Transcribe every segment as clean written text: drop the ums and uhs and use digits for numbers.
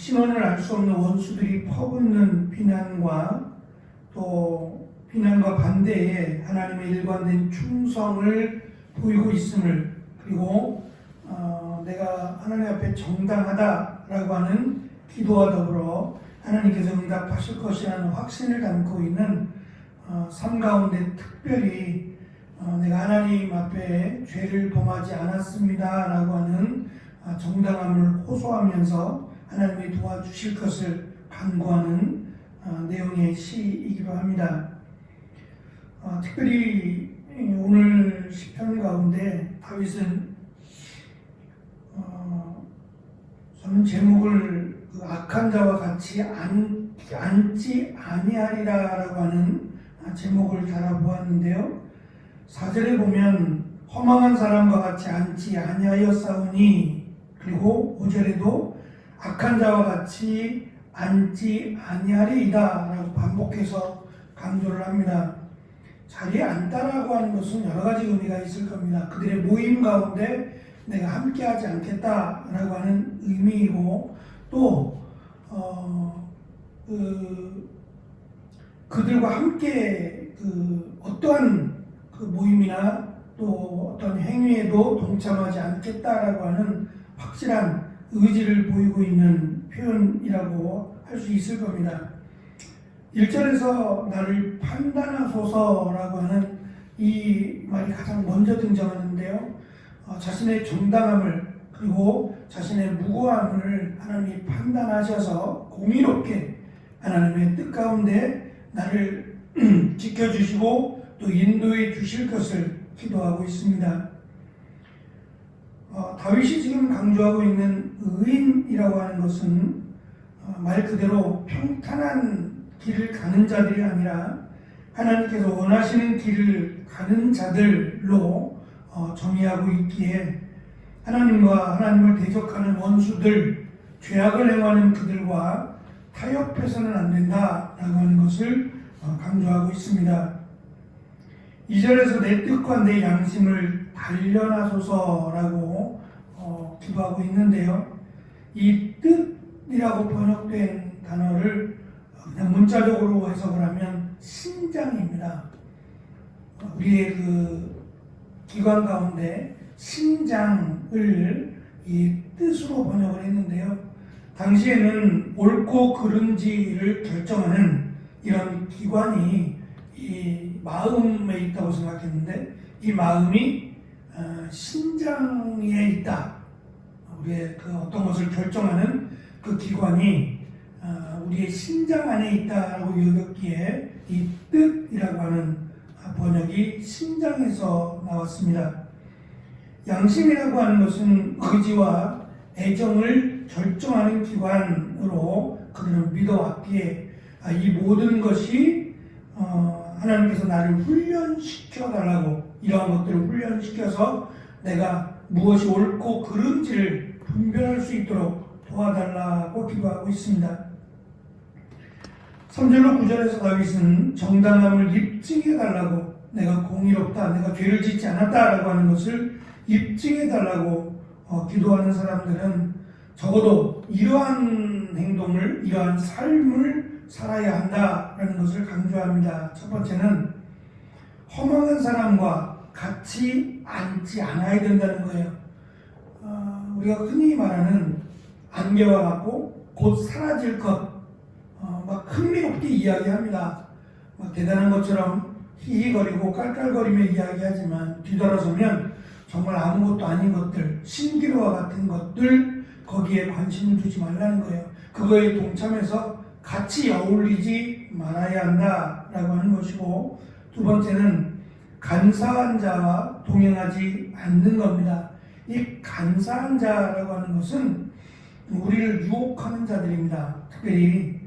신원을 알 수 없는 원수들이 퍼붓는 비난과 또 비난과 반대에 하나님의 일관된 충성을 보이고 있음을, 그리고 내가 하나님 앞에 정당하다라고 하는 기도와 더불어 하나님께서 응답하실 것이라는 확신을 담고 있는 삶 가운데 특별히 내가 하나님 앞에 죄를 범하지 않았습니다 라고 하는 정당함을 호소하면서 하나님이 도와주실 것을 간구하는 내용의 시이기도 합니다. 특별히 오늘 시편 가운데 다윗은 저는 제목을 악한 자와 같이 앉지 아니하리라라고 하는 제목을 달아보았는데요. 4절에 보면 허망한 사람과 같이 앉지 아니하였사오니, 그리고 5절에도 악한 자와 같이 앉지 아니하리이다 라고 반복해서 강조를 합니다. 자리에 앉다라고 하는 것은 여러 가지 의미가 있을 겁니다. 그들의 모임 가운데 내가 함께하지 않겠다라고 하는 의미이고, 또 그들과 함께 어떠한 모임이나 또 어떤 행위에도 동참하지 않겠다라고 하는 확실한 의지를 보이고 있는 표현이라고 할 수 있을 겁니다. 1절에서 나를 판단하소서라고 하는 이 말이 가장 먼저 등장하는데요. 자신의 정당함을, 그리고 자신의 무고함을 하나님이 판단하셔서 공의롭게 하나님의 뜻 가운데 나를 지켜주시고 또 인도해 주실 것을 기도하고 있습니다. 다윗이 지금 강조하고 있는 의인이라고 하는 것은 말 그대로 평탄한 길을 가는 자들이 아니라 하나님께서 원하시는 길을 가는 자들로 정의하고 있기에, 하나님과 하나님을 대적하는 원수들, 죄악을 행하는 그들과 타협해서는 안 된다라고 하는 것을 강조하고 있습니다. 2절에서 내 뜻과 내 양심을 단련하소서라고 기도하고 있는데요. 이 뜻이라고 번역된 단어를 그냥 문자적으로 해석을 하면 심장입니다. 우리의 기관 가운데 심장을 이 뜻으로 번역을 했는데요. 당시에는 옳고 그른지를 결정하는 이런 기관이 이 마음에 있다고 생각했는데, 이 마음이 심장에 있다. 우리의 어떤 것을 결정하는 그 기관이 우리의 심장 안에 있다라고 여겼기에 이 뜻이라고 하는 번역이 심장에서 나왔습니다. 양심이라고 하는 것은 의지와 애정을 결정하는 기관으로 그들은 믿어왔기에 이 모든 것이 하나님께서 나를 훈련시켜 달라고, 이러한 것들을 훈련시켜서 내가 무엇이 옳고 그른지를 분별할 수 있도록 도와달라고 기도하고 있습니다. 3절로 9절에서 다윗은 정당함을 입증해 달라고, 내가 공의롭다, 내가 죄를 짓지 않았다라고 하는 것을 입증해 달라고 기도하는 사람들은 적어도 이러한 행동을, 이러한 삶을 살아야 한다라는 것을 강조합니다. 첫 번째는 허망한 사람과 같이 앉지 않아야 된다는 거예요. 우리가 흔히 말하는 안개와 같고 곧 사라질 것, 막 흥미롭게 이야기합니다. 막 대단한 것처럼 히히거리고 깔깔거리며 이야기하지만 뒤돌아서면 정말 아무것도 아닌 것들, 신기루와 같은 것들, 거기에 관심을 두지 말라는 거예요. 그거에 동참해서 같이 어울리지 말아야 한다라고 하는 것이고, 두 번째는 간사한 자와 동행하지 않는 겁니다. 이 간사한 자라고 하는 것은 우리를 유혹하는 자들입니다. 특별히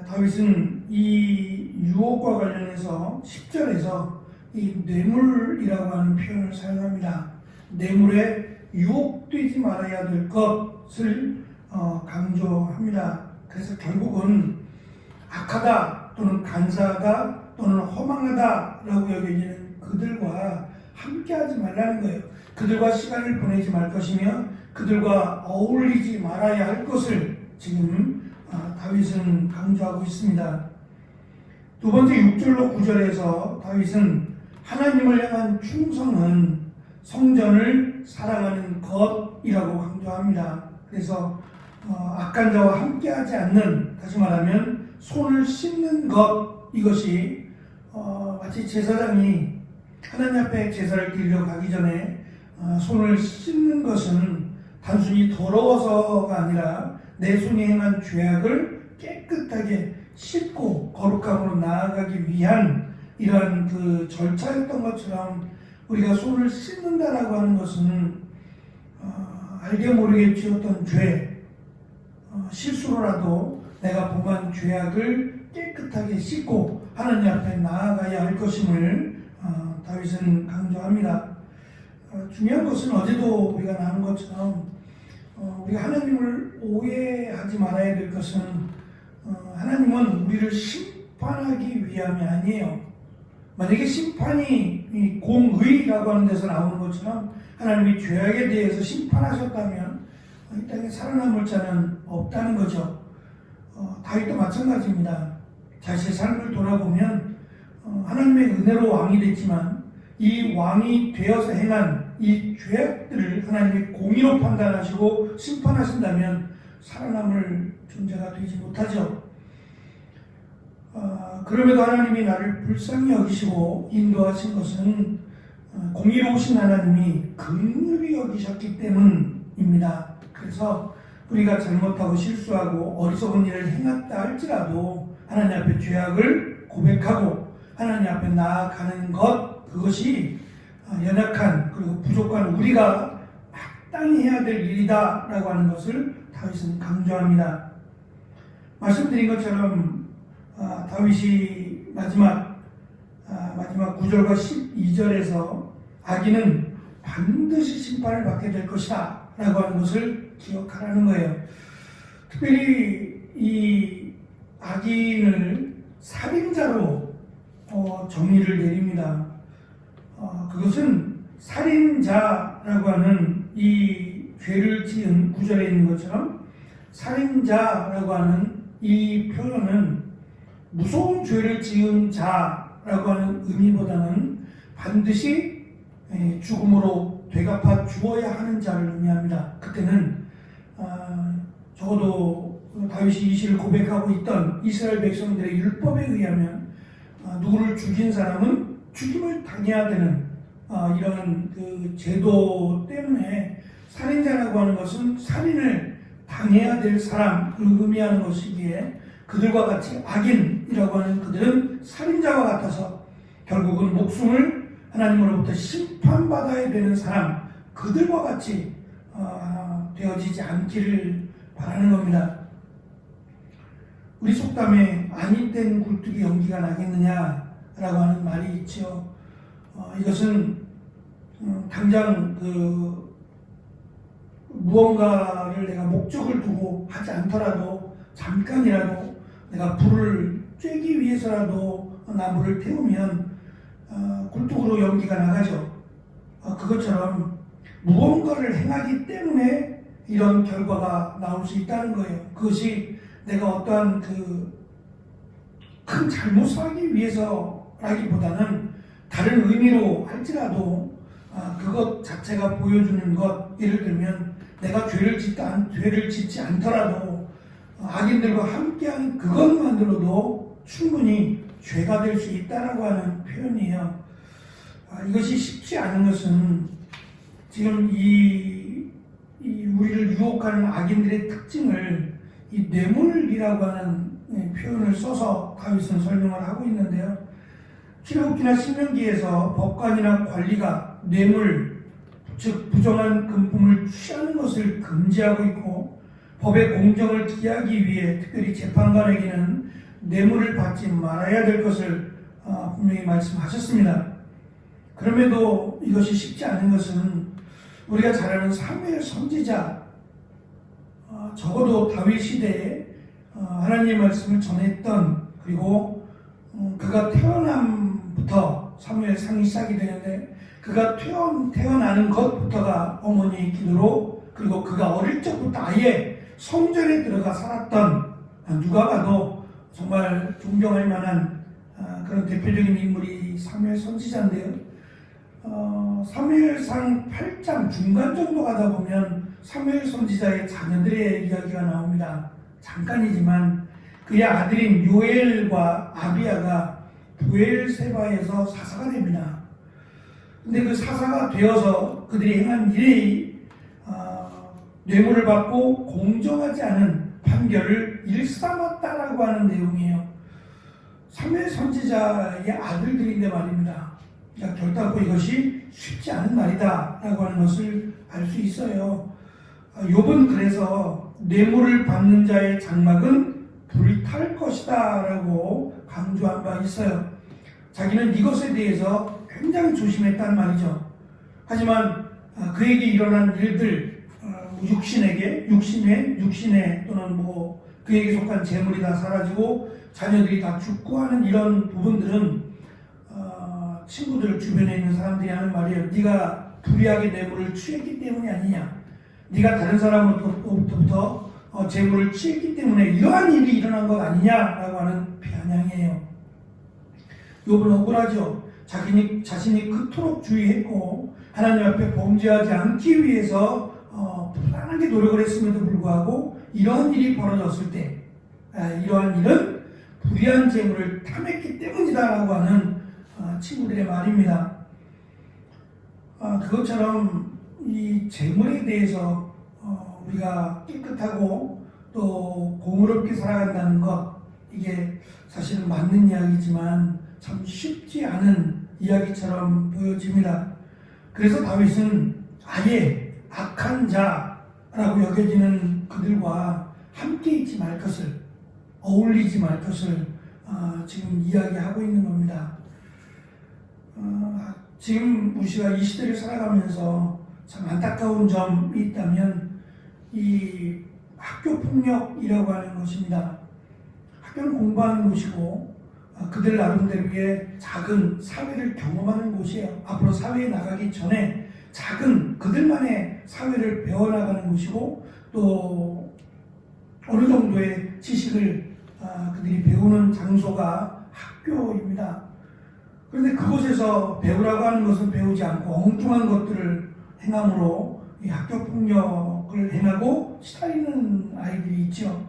다윗은 이 유혹과 관련해서 10절에서 이 뇌물이라고 하는 표현을 사용합니다. 뇌물에 유혹되지 말아야 될 것을 강조합니다. 그래서 결국은 악하다 또는 간사하다 또는 허망하다라고 여겨지는 그들과 함께하지 말라는 거예요. 그들과 시간을 보내지 말 것이며 그들과 어울리지 말아야 할 것을 지금 다윗은 강조하고 있습니다. 두 번째 6절로 9절에서 다윗은 하나님을 향한 충성은 성전을 사랑하는 것이라고 강조합니다. 그래서 악한 자와 함께하지 않는, 다시 말하면 손을 씻는 것, 이것이 마치 제사장이 하나님 앞에 제사를 드리러 가기 전에 손을 씻는 것은 단순히 더러워서가 아니라 내 손이 행한 죄악을 깨끗하게 씻고 거룩함으로 나아가기 위한 이러한 그 절차였던 것처럼, 우리가 손을 씻는다라고 하는 것은 알게 모르게 지었던 죄, 실수로라도 내가 범한 죄악을 깨끗하게 씻고 하나님 앞에 나아가야 할 것임을 다윗은 강조합니다. 중요한 것은 어제도 우리가 나눈 것처럼 우리가 하나님을 오해하지 말아야 될 것은 하나님은 우리를 심판하기 위함이 아니에요. 만약에 심판이 공의라고 하는 데서 나오는 것처럼 하나님이 죄악에 대해서 심판하셨다면 이 땅에 살아남을 자는 없다는 거죠. 다윗도 마찬가지입니다. 자신의 삶을 돌아보면 하나님의 은혜로 왕이 됐지만 이 왕이 되어서 행한 이 죄악들을 하나님이 공의로 판단하시고 심판하신다면 살아남을 존재가 되지 못하죠. 그럼에도 하나님이 나를 불쌍히 여기시고 인도하신 것은 공의로우신 하나님이 긍휼히 여기셨기 때문입니다. 그래서 우리가 잘못하고 실수하고 어리석은 일을 행했다 할지라도 하나님 앞에 죄악을 고백하고 하나님 앞에 나아가는 것, 그것이 연약한 그리고 부족한 우리가 마땅히 해야 될 일이다 라고 하는 것을 다윗은 강조합니다. 말씀드린 것처럼 다윗이 마지막 9절과 12절에서 악인은 반드시 심판을 받게 될 것이다 라고 하는 것을 기억하라는 거예요. 특별히 이 악인을 살인자로 정의를 내립니다. 그것은 살인자라고 하는 이 죄를 지은 구절에 있는 것처럼 살인자라고 하는 이 표현은 무서운 죄를 지은 자라고 하는 의미보다는 반드시 죽음으로 되갚아 주어야 하는 자를 의미합니다. 그때는 적어도 다윗이 이 시를 고백하고 있던 이스라엘 백성들의 율법에 의하면 누구를 죽인 사람은 죽임을 당해야 되는 이런 그 제도 때문에 살인자라고 하는 것은 살인을 당해야 될 사람을 의미하는 것이기에 그들과 같이 악인이라고 하는 그들은 살인자와 같아서 결국은 목숨을 하나님으로부터 심판받아야 되는 사람, 그들과 같이 되어지지 않기를 바라는 겁니다. 우리 속담에 아니된 굴뚝이 연기가 나겠느냐라고 하는 말이 있죠. 이것은 당장 무언가를 내가 목적을 두고 하지 않더라도 잠깐이라도 내가 불을 쬐기 위해서라도 나무를 태우면 굴뚝으로 연기가 나가죠. 그것처럼 무언가를 행하기 때문에 이런 결과가 나올 수 있다는 거예요. 그것이 내가 어떠한 큰 잘못을 하기 위해서라기보다는 다른 의미로 할지라도 그것 자체가 보여주는 것, 예를 들면 내가 죄를 짓지 않더라도 악인들과 함께하는 그것만으로도 충분히 죄가 될 수 있다라고 하는 표현이에요. 이것이 쉽지 않은 것은 지금 이 우리를 유혹하는 악인들의 특징을 이 뇌물이라고 하는 표현을 써서 다윗은 설명을 하고 있는데요. 출애굽기나 신명기에서 법관이나 관리가 뇌물, 즉 부정한 금품을 취하는 것을 금지하고 있고, 법의 공정을 기하기 위해 특별히 재판관에게는 뇌물을 받지 말아야 될 것을 분명히 말씀하셨습니다. 그럼에도 이것이 쉽지 않은 것은 우리가 잘 아는 사무엘 선지자, 적어도 다윗 시대에 하나님의 말씀을 전했던, 그리고 그가 태어남부터 사무엘상이 시작이 되는데 그가 태어나는 것부터가 어머니의 기도로, 그리고 그가 어릴 적부터 아예 성전에 들어가 살았던 누가 봐도 정말 존경할 만한 그런 대표적인 인물이 사무엘 선지자인데요. 사무엘상 8장 중간 정도 가다 보면 사무엘 선지자의 자녀들의 이야기가 나옵니다. 잠깐이지만 그의 아들인 요엘과 아비야가 부엘세바에서 사사가 됩니다. 근데 그 사사가 되어서 그들이 행한 일이 뇌물을 받고 공정하지 않은 판결을 일삼았다라고 하는 내용이에요. 사무엘 선지자의 아들들인데 말입니다. 그러니까 결단코 이것이 쉽지 않은 말이다라고 하는 것을 알 수 있어요. 욥은 그래서 뇌물을 받는 자의 장막은 불탈 것이다라고 강조한 바 있어요. 자기는 이것에 대해서 굉장히 조심했단 말이죠. 하지만 그에게 일어난 일들, 육신의 또는 뭐 그에게 속한 재물이 다 사라지고 자녀들이 다 죽고 하는 이런 부분들은 친구들 주변에 있는 사람들이 하는 말이에요. 네가 불의하게 뇌물을 취했기 때문이 아니냐. 네가 다른 사람으로부터 재물을 취했기 때문에 이러한 일이 일어난 것 아니냐라고 하는 비아냥이에요. 욥은 억울하죠. 자신이 그토록 주의했고 하나님 앞에 범죄하지 않기 위해서 부단하게 노력을 했음에도 불구하고 이러한 일이 벌어졌을 때 이러한 일은 불의한 재물을 탐했기 때문이다라고 하는 친구들의 말입니다. 그것처럼 이 재물에 대해서 우리가 깨끗하고 또 공의롭게 살아간다는 것, 이게 사실은 맞는 이야기지만 참 쉽지 않은 이야기처럼 보여집니다. 그래서 다윗은 아예 악한 자라고 여겨지는 그들과 함께 있지 말 것을, 어울리지 말 것을 지금 이야기하고 있는 겁니다. 지금 우리가 이 시대를 살아가면서 참 안타까운 점이 있다면 이 학교 폭력이라고 하는 것입니다. 학교는 공부하는 곳이고 그들 나름대로의 작은 사회를 경험하는 곳이에요. 앞으로 사회에 나가기 전에 작은 그들만의 사회를 배워나가는 곳이고 또 어느 정도의 지식을 그들이 배우는 장소가 학교입니다. 그런데 그곳에서 배우라고 하는 것은 배우지 않고 엉뚱한 것들을 행함으로 이 학교 폭력을 행하고 시달리는 아이들이 있죠.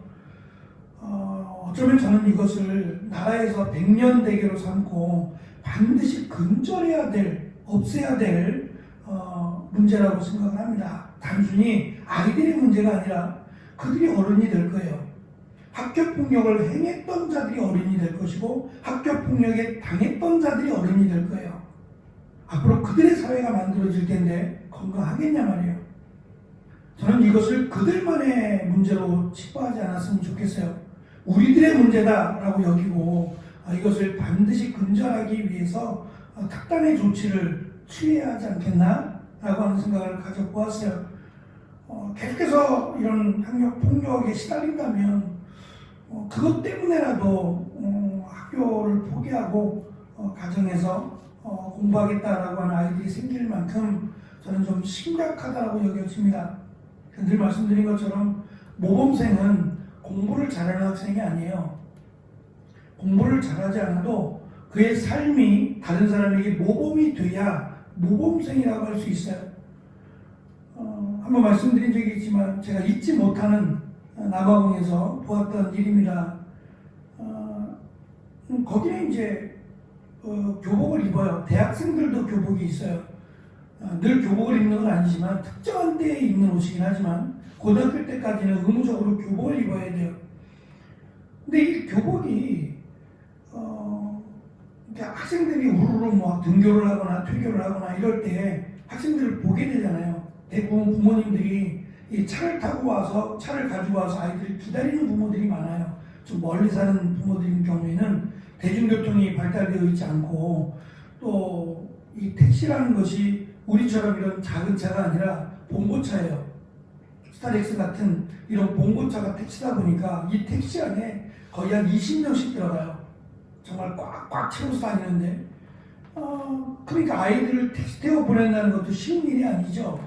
어쩌면 저는 이것을 나라에서 백년대계로 삼고 반드시 근절해야 될, 없애야 될 문제라고 생각을 합니다. 단순히 아이들의 문제가 아니라 그들이 어른이 될 거예요. 학교폭력을 행했던 자들이 어른이 될 것이고 학교폭력에 당했던 자들이 어른이 될 거예요. 앞으로 그들의 사회가 만들어질 텐데 건강하겠냐 말이에요. 저는 이것을 그들만의 문제로 치부하지 않았으면 좋겠어요. 우리들의 문제다라고 여기고 이것을 반드시 근절하기 위해서 특단의 조치를 취해야 하지 않겠나라고 하는 생각을 가져보았어요. 계속해서 이런 학력 폭력에 시달린다면 그것 때문에라도 학교를 포기하고 가정에서 공부하겠다라고 하는 아이들이 생길 만큼 저는 좀 심각하다고 여겨집니다. 늘 말씀드린 것처럼 모범생은 공부를 잘하는 학생이 아니에요. 공부를 잘하지 않아도 그의 삶이 다른 사람에게 모범이 돼야 모범생이라고 할 수 있어요. 한번 말씀드린 적이 있지만 제가 잊지 못하는 남아공에서 보았던 일입니다. 거기는 이제 교복을 입어요. 대학생들도 교복이 있어요. 늘 교복을 입는 건 아니지만 특정한 때에 입는 옷이긴 하지만 고등학교 때까지는 의무적으로 교복을 입어야 돼요. 근데 이 교복이 학생들이 우르르 뭐 등교를 하거나 퇴교를 하거나 이럴 때 학생들을 보게 되잖아요. 대부분 부모님들이 이 차를 타고 와서 차를 가지고 와서 아이들을 기다리는 부모들이 많아요. 좀 멀리 사는 부모들인 경우에는 대중교통이 발달되어 있지 않고 또 이 택시라는 것이 우리처럼 이런 작은 차가 아니라 봉고차예요. 스타렉스 같은 이런 봉고차가 택시다 보니까 이 택시 안에 거의 한 20명씩 들어가요. 정말 꽉꽉 채워서 다니는데 그러니까 아이들을 택시 태워 보낸다는 것도 쉬운 일이 아니죠.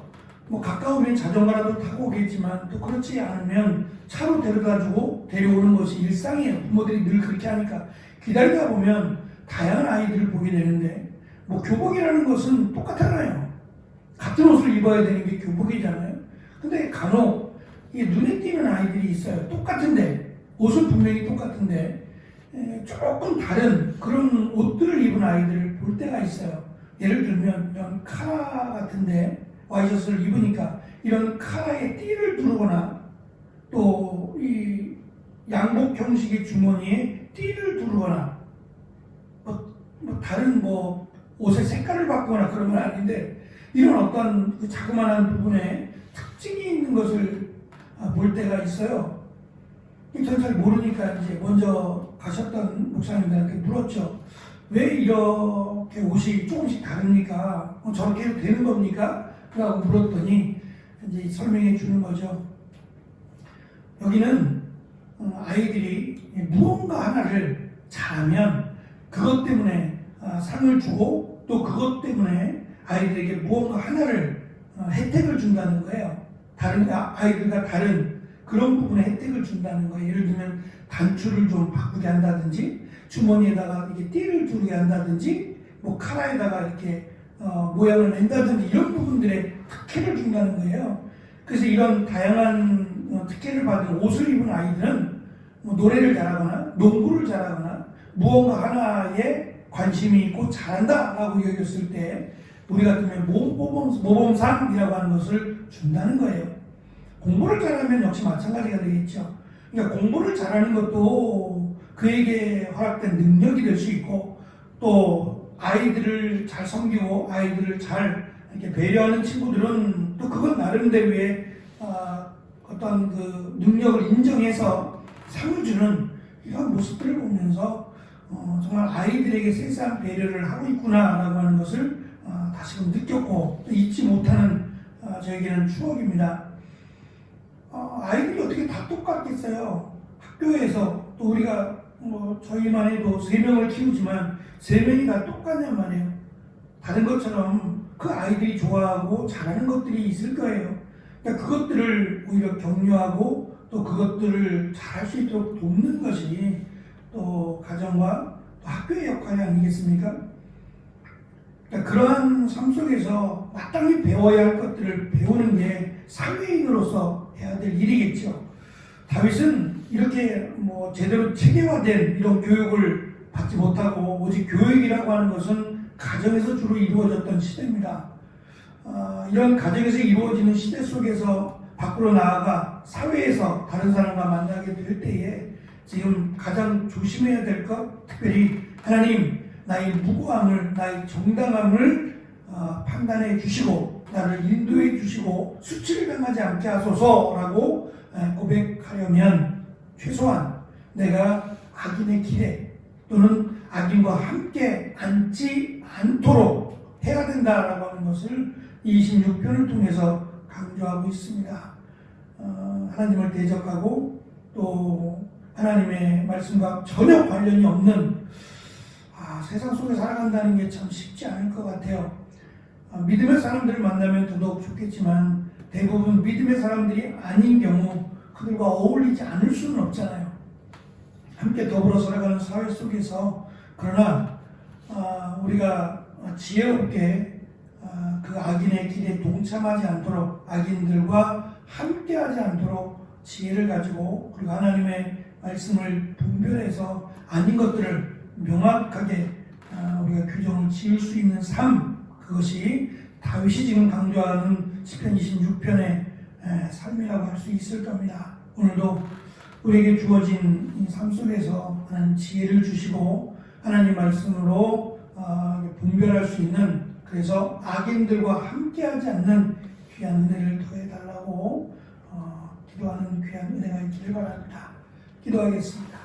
뭐 가까우면 자전거라도 타고 오겠지만 또 그렇지 않으면 차로 데려다주고 데려오는 것이 일상이에요. 부모들이 늘 그렇게 하니까 기다리다 보면 다양한 아이들을 보게 되는데 뭐 교복이라는 것은 똑같잖아요. 같은 옷을 입어야 되는 게 교복이잖아요. 근데 간혹 이게 눈에 띄는 아이들이 있어요. 똑같은데 옷은 분명히 똑같은데 조금 다른 그런 옷들을 입은 아이들을 볼 때가 있어요. 예를 들면 이런 카라 같은데 와이셔츠를 입으니까 이런 카라에 띠를 두르거나 또 이 양복 형식의 주머니에 띠를 두르거나 뭐 다른 뭐 옷의 색깔을 바꾸거나 그런 건 아닌데 이런 어떤 그 자그마한 부분에 특징이 있는 것을 볼 때가 있어요. 저는 잘 모르니까 이제 먼저 가셨던 목사님들한테 물었죠. 왜 이렇게 옷이 조금씩 다릅니까? 저렇게 해도 되는 겁니까? 라고 물었더니 이제 설명해 주는 거죠. 여기는 아이들이 무언가 하나를 잘하면 그것 때문에 상을 주고 또 그것 때문에 아이들에게 무언가 하나를 혜택을 준다는 거예요. 다른 아이들과 다른 그런 부분에 혜택을 준다는 거예요. 예를 들면 단추를 좀 바꾸게 한다든지 주머니에다가 이렇게 띠를 두르게 한다든지 뭐 카라에다가 이렇게 모양을 낸다든지 이런 부분들에 특혜를 준다는 거예요. 그래서 이런 다양한 특혜를 받은 옷을 입은 아이들은 뭐 노래를 잘하거나 농구를 잘하거나 무언가 하나에 관심이 있고 잘한다라고 여겼을 때 우리 같으면 모범상이라고 하는 것을 준다는 거예요. 공부를 잘하면 역시 마찬가지가 되겠죠. 그러니까 공부를 잘하는 것도 그에게 허락된 능력이 될 수 있고 또 아이들을 잘 섬기고 아이들을 잘 이렇게 배려하는 친구들은 또 그건 나름대로의 어떤 그 능력을 인정해서 상을 주는 이런 모습들을 보면서 정말 아이들에게 세상 배려를 하고 있구나라고 하는 것을 다시금 느꼈고 또 잊지 못하는 저에게는 추억입니다. 아이들이 어떻게 다 똑같겠어요. 학교에서 또 우리가 저희만 해도 3명을 키우지만 3명이 다 똑같냔 말이에요. 다른 것처럼 그 아이들이 좋아하고 잘하는 것들이 있을 거예요. 그러니까 그것들을 오히려 격려하고 또 그것들을 잘할 수 있도록 돕는 것이 또 가정과 또 학교의 역할이 아니겠습니까? 그러니까 그러한 삶 속에서 마땅히 배워야 할 것들을 배우는 게 사회인으로서 해야 될 일이겠죠. 다윗은 이렇게 뭐 제대로 체계화된 이런 교육을 받지 못하고 오직 교육이라고 하는 것은 가정에서 주로 이루어졌던 시대입니다. 이런 가정에서 이루어지는 시대 속에서 밖으로 나아가 사회에서 다른 사람과 만나게 될 때에 지금 가장 조심해야 될 것, 특별히 하나님 나의 무고함을 나의 정당함을 판단해 주시고 나를 인도해 주시고 수치를 당하지 않게 하소서라고 고백하려면 최소한 내가 악인의 길에 또는 악인과 함께 앉지 않도록 해야 된다라고 하는 것을 26편을 통해서 강조하고 있습니다. 하나님을 대적하고 또 하나님의 말씀과 전혀 관련이 없는 세상 속에 살아간다는 게 참 쉽지 않을 것 같아요. 믿음의 사람들을 만나면 더더욱 좋겠지만 대부분 믿음의 사람들이 아닌 경우 그들과 어울리지 않을 수는 없잖아요. 함께 더불어 살아가는 사회 속에서 그러나 우리가 지혜롭게 그 악인의 길에 동참하지 않도록 악인들과 함께하지 않도록 지혜를 가지고 그리고 하나님의 말씀을 분별해서 아닌 것들을 명확하게 우리가 규정을 지을 수 있는 삶, 그것이 다윗이 지금 강조하는 시편 26편의 삶이라고 할 수 있을 겁니다. 오늘도 우리에게 주어진 이 삶 속에서 하나님 지혜를 주시고 하나님 말씀으로 분별할 수 있는, 그래서 악인들과 함께하지 않는 귀한 은혜를 더해달라고 기도하는 귀한 은혜가 있기를 바랍니다. 기도하겠습니다.